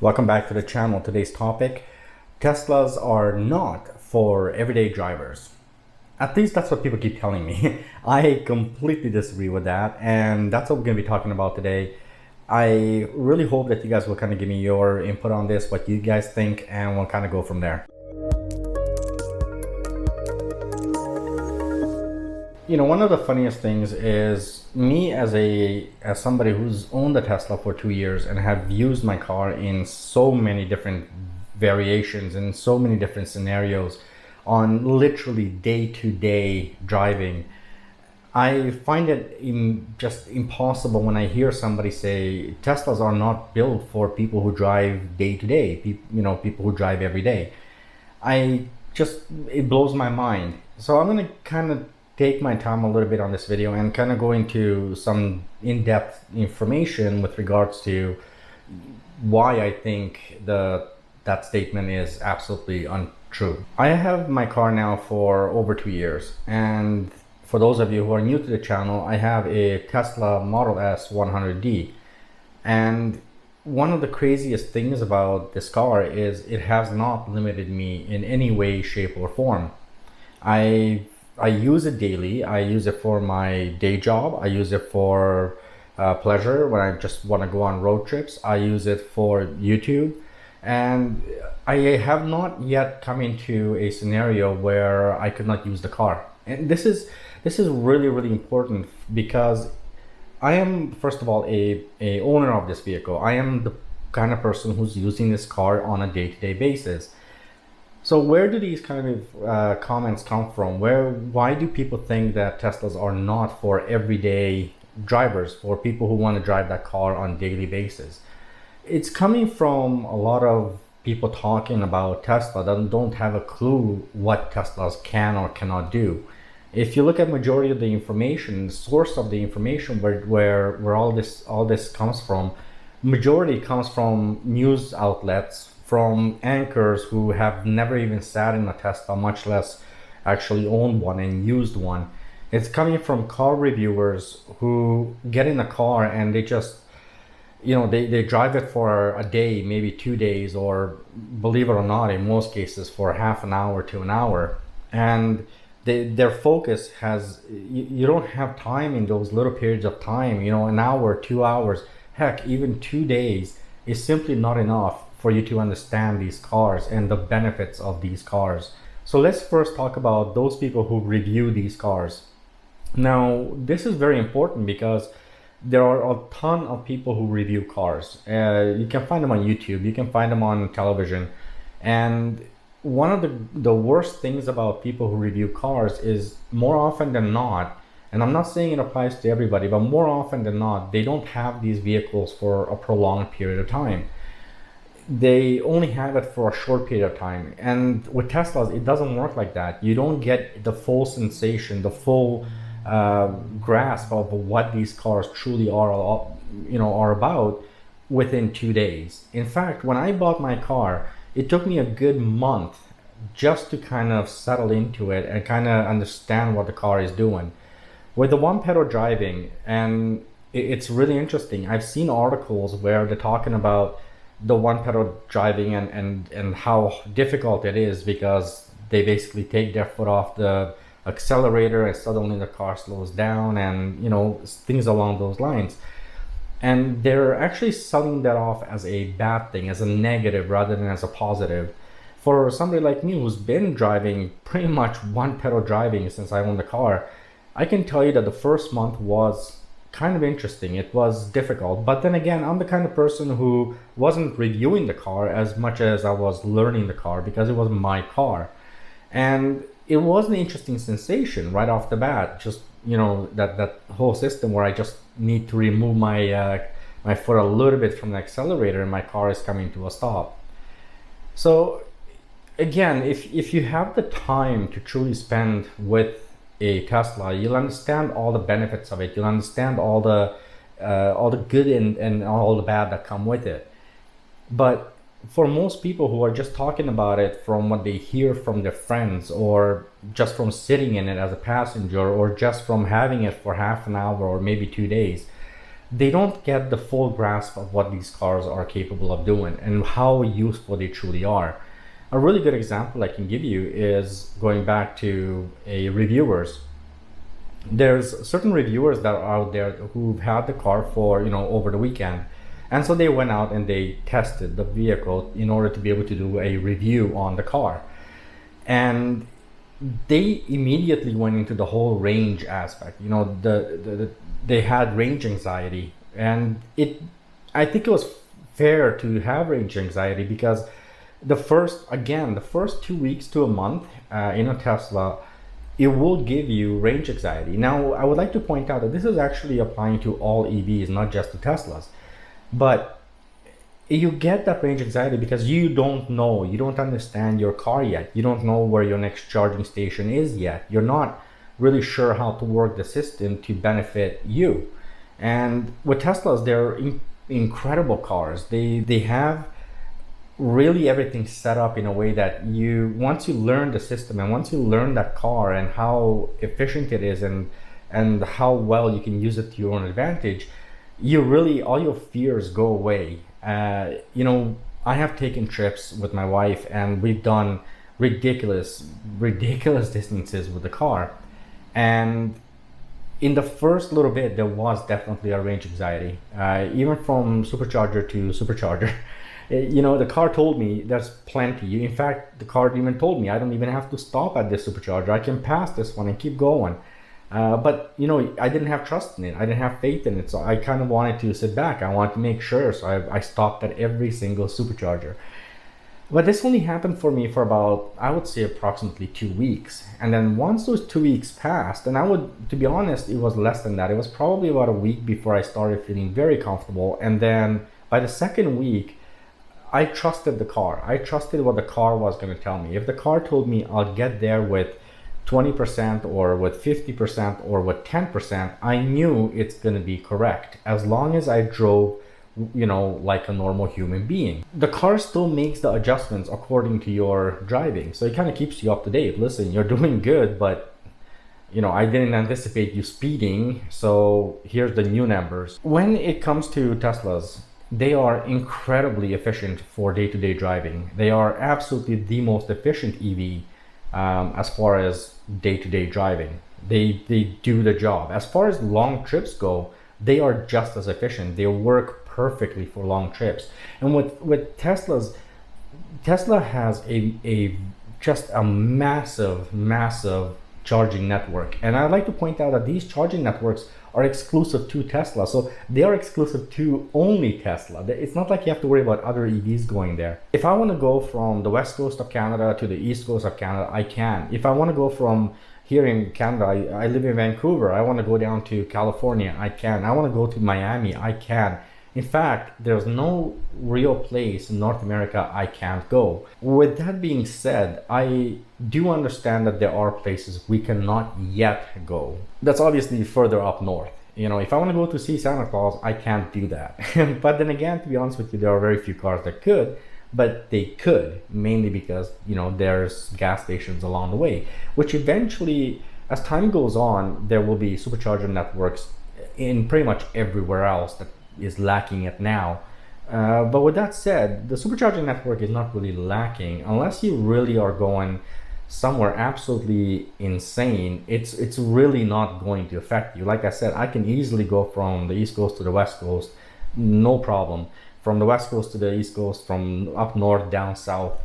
Welcome back to the channel. Today's topic: Teslas are not for everyday drivers. At least that's what people keep telling me. I completely disagree with that, and that's what we're going to be talking about today. I really hope that you guys will kind of give me your input on this, what you guys think, and we'll kind of go from there. You know, one of the funniest things is me as somebody who's owned a Tesla for 2 years and have used my car in so many different variations and so many different scenarios on literally day-to-day driving. I find it just impossible when I hear somebody say Teslas are not built for people who drive day-to-day, people who drive every day. It blows my mind. So I'm going to kind of take my time a little bit on this video and kind of go into some in-depth information with regards to why I think that statement is absolutely untrue. I have my car now for over 2 years, and for those of you who are new to the channel, I have a Tesla Model S 100D, and one of the craziest things about this car is it has not limited me in any way, shape, or form. I use it daily. I use it for my day job. I use it for pleasure when I just want to go on road trips. I use it for YouTube. And I have not yet come into a scenario where I could not use the car. And this is really, really important, because I am, first of all, a owner of this vehicle. I am the kind of person who's using this car on a day-to-day basis. So where do these kind of comments come from? Why do people think that Teslas are not for everyday drivers, for people who want to drive that car on a daily basis? It's coming from a lot of people talking about Tesla that don't have a clue what Teslas can or cannot do. If you look at majority of the information, the source of the information where all this comes from, majority comes from news outlets, from anchors who have never even sat in a Tesla, much less actually owned one and used one. It's coming from car reviewers who get in a car and they just, they drive it for a day, maybe 2 days, or believe it or not, in most cases for half an hour to an hour. And their focus you don't have time in those little periods of time, an hour, 2 hours, heck, even 2 days is simply not enough for you to understand these cars and the benefits of these cars. So let's first talk about those people who review these cars. Now, this is very important because there are a ton of people who review cars. You can find them on YouTube, you can find them on television. And one of the worst things about people who review cars is, more often than not, and I'm not saying it applies to everybody, but more often than not, they don't have these vehicles for a prolonged period of time. They only have it for a short period of time. And with Teslas, it doesn't work like that. You don't get the full sensation, the full grasp of what these cars truly are about within 2 days. In fact, when I bought my car, it took me a good month just to kind of settle into it and kind of understand what the car is doing. With the one-pedal driving, and it's really interesting, I've seen articles where they're talking about the one-pedal driving and how difficult it is, because they basically take their foot off the accelerator and suddenly the car slows down, and things along those lines. And they're actually selling that off as a bad thing, as a negative rather than as a positive. For somebody like me who's been driving pretty much one-pedal driving since I owned the car, I can tell you that the first month was kind of interesting. It was difficult, but then again, I'm the kind of person who wasn't reviewing the car as much as I was learning the car, because it was my car. And it was an interesting sensation right off the bat, just that whole system where I just need to remove my foot a little bit from the accelerator and my car is coming to a stop. So again, if you have the time to truly spend with a Tesla, you'll understand all the benefits of it. You'll understand all the good and all the bad that come with it. But for most people who are just talking about it from what they hear from their friends, or just from sitting in it as a passenger, or just from having it for half an hour or maybe 2 days, they don't get the full grasp of what these cars are capable of doing and how useful they truly are. A really good example I can give you is going back to reviewers. There's certain reviewers that are out there who've had the car for, over the weekend. And so they went out and they tested the vehicle in order to be able to do a review on the car. And they immediately went into the whole range aspect. They had range anxiety, and I think it was fair to have range anxiety because the first 2 weeks to a month in a Tesla, it will give you range anxiety. Now, I would like to point out that this is actually applying to all EVs, not just to Teslas. But you get that range anxiety because you don't understand your car yet. You don't know where your next charging station is yet. You're not really sure how to work the system to benefit you. And with Teslas, they're incredible cars. They have really everything set up in a way that once you learn the system and once you learn that car and how efficient it is and how well you can use it to your own advantage, all your fears go away. I have taken trips with my wife and we've done ridiculous distances with the car. And in the first little bit, there was definitely a range anxiety, even from Supercharger to Supercharger. The car told me there's plenty. In fact, the car even told me I don't even have to stop at this Supercharger. I can pass this one and keep going. But I didn't have trust in it. I didn't have faith in it. So I kind of wanted to sit back. I wanted to make sure. So I stopped at every single Supercharger. But this only happened for me for about, I would say, approximately 2 weeks. And then once those 2 weeks passed, and to be honest, it was less than that. It was probably about a week before I started feeling very comfortable. And then by the second week, I trusted the car. I trusted what the car was going to tell me. If the car told me I'll get there with 20% or with 50% or with 10%, I knew it's going to be correct as long as I drove like a normal human being. The car still makes the adjustments according to your driving, so it kind of keeps you up to date. Listen, you're doing good, but I didn't anticipate you speeding, so here's the new numbers. When it comes to Teslas, they are incredibly efficient for day-to-day driving. They are absolutely the most efficient EV as far as day-to-day driving. They do the job. As far as long trips go, they are just as efficient. They work perfectly for long trips. And with Teslas, Tesla has just a massive charging network. And I'd like to point out that these charging networks are exclusive to Tesla. So they are exclusive to only Tesla. It's not like you have to worry about other EVs going there. If I want to go from the west coast of Canada to the east coast of Canada, I can. If I want to go from here in Canada, I live in Vancouver, I want to go down to California, I can. I want to go to Miami, I can. In fact, there's no real place in North America I can't go. With that being said, I do understand that there are places we cannot yet go. That's obviously further up north. If I want to go to see Santa Claus, I can't do that. But then again, to be honest with you, there are very few cars that could, but they could, mainly because, there's gas stations along the way, which eventually, as time goes on, there will be supercharger networks in pretty much everywhere else that is lacking it now. But with that said, the supercharging network is not really lacking unless you really are going somewhere absolutely insane. It's really not going to affect you. Like I said, I can easily go from the East Coast to the West Coast, no problem. From the West Coast to the East Coast, from up north down south.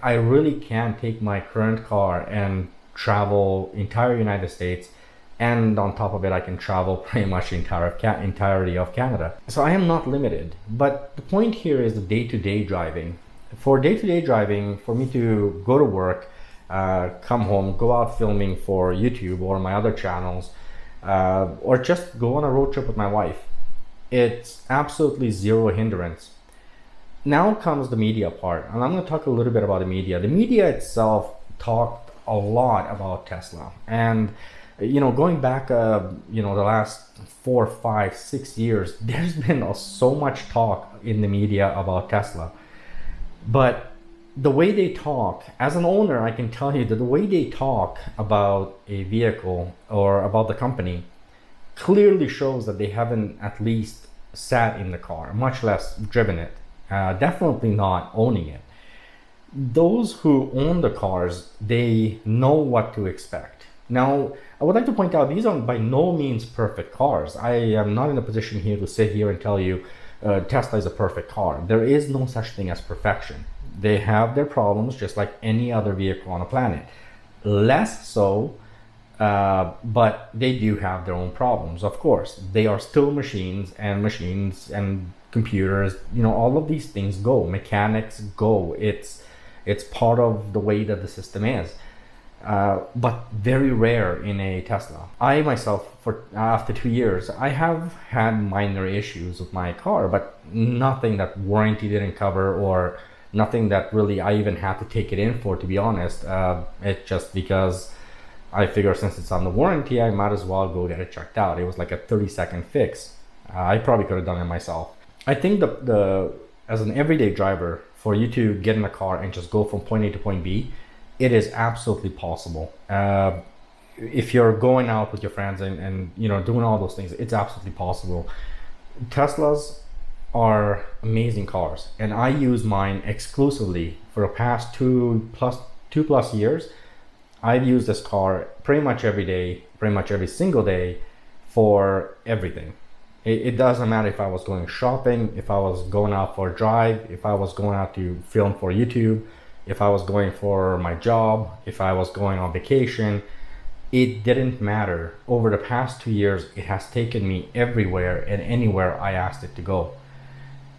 I really can take my current car and travel entire United States, and on top of it I can travel pretty much the entirety of Canada. So I am not limited. But the point here is the day-to-day driving. For day-to-day driving, for me to go to work, come home, go out filming for YouTube or my other channels, or just go on a road trip with my wife, it's absolutely zero hindrance. Now comes the media part, and I'm going to talk a little bit about the media. The media itself talked a lot about Tesla, and going back, the last 4, 5, 6 years, there's been so much talk in the media about Tesla. But the way they talk, as an owner, I can tell you that the way they talk about a vehicle or about the company clearly shows that they haven't at least sat in the car, much less driven it. Definitely not owning it. Those who own the cars, they know what to expect. Now, I would like to point out these are by no means perfect cars. I am not in a position here to sit here and tell you Tesla is a perfect car. There is no such thing as perfection. They have their problems just like any other vehicle on the planet. Less so, but they do have their own problems, of course. They are still machines and computers, you know, all of these things go. Mechanics go. It's part of the way that the system is. But very rare in a Tesla. I myself, after 2 years, I have had minor issues with my car, but nothing that warranty didn't cover, or nothing that really I even had to take it in for, to be honest. It's just because I figure since it's on the warranty, I might as well go get it checked out. It was like a 30-second fix. I probably could have done it myself. I think the as an everyday driver, for you to get in a car and just go from point A to point B, it is absolutely possible. If you're going out with your friends and you know, doing all those things, it's absolutely possible. Teslas are amazing cars, and I use mine exclusively for the past two plus years. I've used this car pretty much every day, pretty much every single day, for everything. It doesn't matter if I was going shopping, if I was going out for a drive, if I was going out to film for YouTube, if I was going for my job, if I was going on vacation. It didn't matter. Over the past 2 years, it has taken me everywhere and anywhere I asked it to go.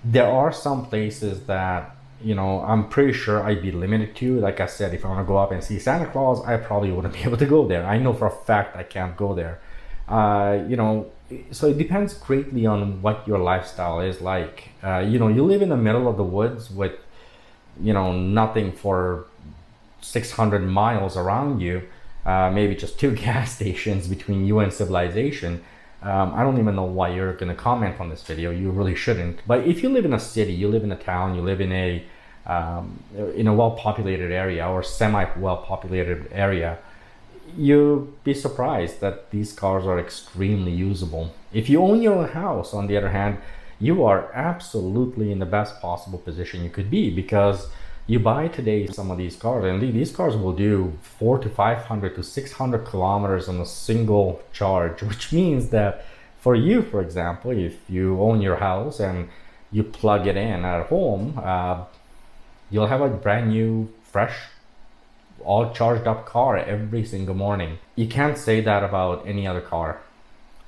There are some places that, you know, I'm pretty sure I'd be limited to. Like I said, if I want to go up and see Santa Claus, I probably wouldn't be able to go there. I know for a fact I can't go there. You know, so it depends greatly on what your lifestyle is like. You know, you live in the middle of the woods with, you know, nothing for 600 miles around you, maybe just 2 gas stations between you and civilization. I don't even know why you're going to comment on this video. You really shouldn't. But if you live in a city, you live in a town, you live in a well-populated area or semi-well-populated area, you'd be surprised that these cars are extremely usable. If you own your own house, on the other hand, you are absolutely in the best possible position you could be, because you buy today some of these cars, and these cars will do 400 to 500 to 600 kilometers on a single charge, which means that for you, for example, if you own your house and you plug it in at home, you'll have a brand new, fresh, all charged up car every single morning. You can't say that about any other car.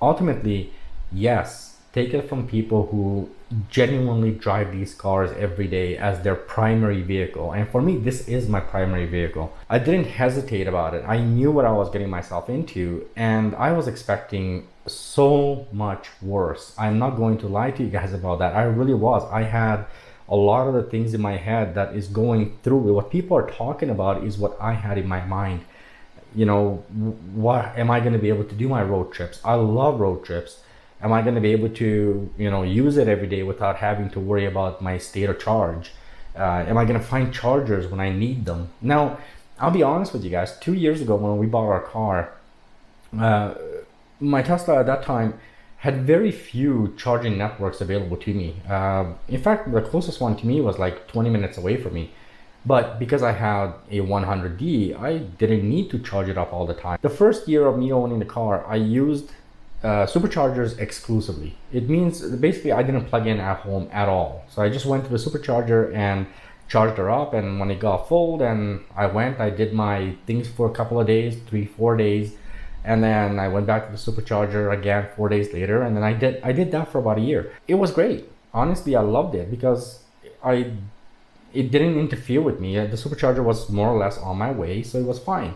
Ultimately, yes, take it from people who genuinely drive these cars every day as their primary vehicle. And for me, this is my primary vehicle. I didn't hesitate about it. I knew what I was getting myself into, and I was expecting so much worse. I'm not going to lie to you guys about that. I really was. I had a lot of the things in my head that is going through. What people are talking about is what I had in my mind. You know, what am I going to be able to do my road trips? I love road trips. Am I going to be able to, you know, use it every day without having to worry about my state of charge? Am I going to find chargers when I need them? Now, I'll be honest with you guys. 2 years ago when we bought our car, my Tesla at that time had very few charging networks available to me. In fact, the closest one to me was like 20 minutes away from me. But because I had a 100D, I didn't need to charge it up all the time. The first year of me owning the car, I used superchargers exclusively. It means basically I didn't plug in at home at all. So I just went to the supercharger and charged her up, and when it got full, then I did my things for a couple of days, 3-4 days, and then I went back to the supercharger again 4 days later, and then I did that for about a year. It was great. Honestly, I loved it because it didn't interfere with me. The supercharger was more or less on my way, so it was fine.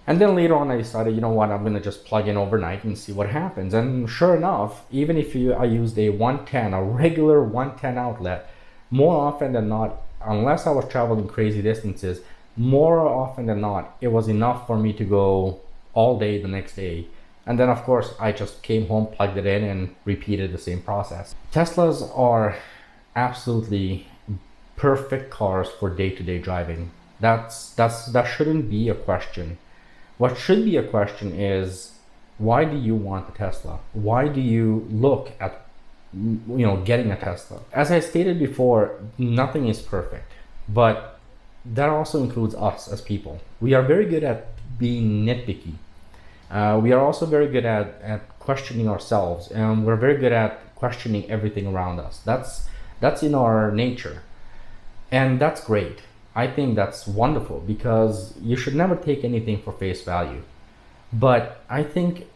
And then later on, I decided, you know what, I'm gonna just plug in overnight and see what happens. And sure enough, even if I used a 110, a regular 110 outlet, more often than not, unless I was traveling crazy distances, more often than not, it was enough for me to go all day the next day. And then of course, I just came home, plugged it in, and repeated the same process. Teslas are absolutely perfect cars for day-to-day driving. That shouldn't be a question. What should be a question is, why do you want a Tesla? Why do you look at getting a Tesla. As I stated before, nothing is perfect, but that also includes us as people. We are very good at being nitpicky. We are also very good at questioning ourselves, and we're very good at questioning everything around us. That's in our nature, and that's great. I think that's wonderful, because you should never take anything for face value. But I think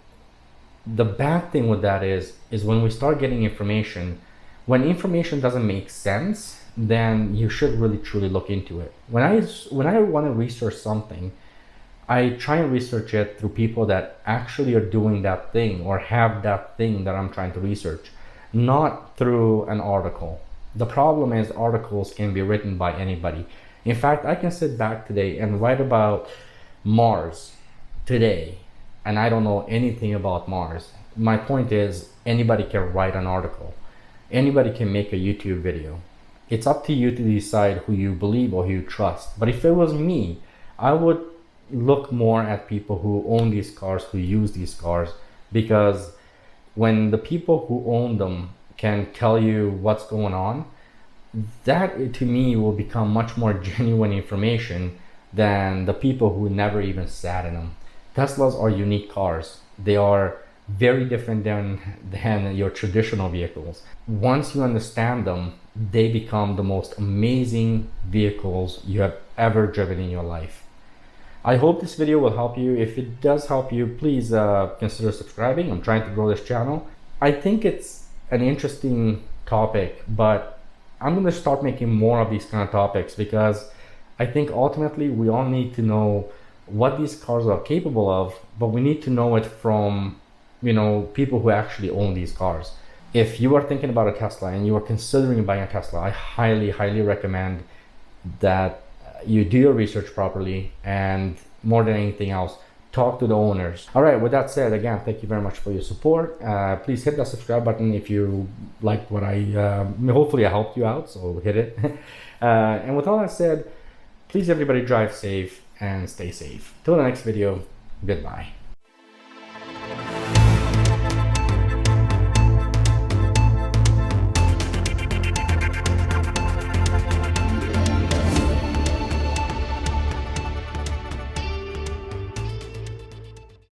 the bad thing with that is when we start getting information, when information doesn't make sense, then you should really truly look into it. When I want to research something, I try and research it through people that actually are doing that thing or have that thing that I'm trying to research, not through an article. The problem is articles can be written by anybody. In fact, I can sit back today and write about Mars today, and I don't know anything about Mars. My point is, anybody can write an article. Anybody can make a YouTube video. It's up to you to decide who you believe or who you trust. But if it was me, I would look more at people who own these cars, who use these cars, because when the people who own them can tell you what's going on, that to me will become much more genuine information than the people who never even sat in them. Teslas are unique cars. They are very different than your traditional vehicles. Once you understand them, they become the most amazing vehicles you have ever driven in your life. I hope this video will help you. If it does help you, please consider subscribing. I'm trying to grow this channel. I think it's an interesting topic, but I'm going to start making more of these kind of topics, because I think ultimately we all need to know what these cars are capable of, but we need to know it from people who actually own these cars. If you are thinking about a Tesla and you are considering buying a Tesla, I highly recommend that you do your research properly, and more than anything else, talk to the owners. All right, with that said, again, thank you very much for your support. Please hit that subscribe button if you liked what hopefully I helped you out, so hit it. And with all that said, please everybody drive safe and stay safe. Till the next video, goodbye.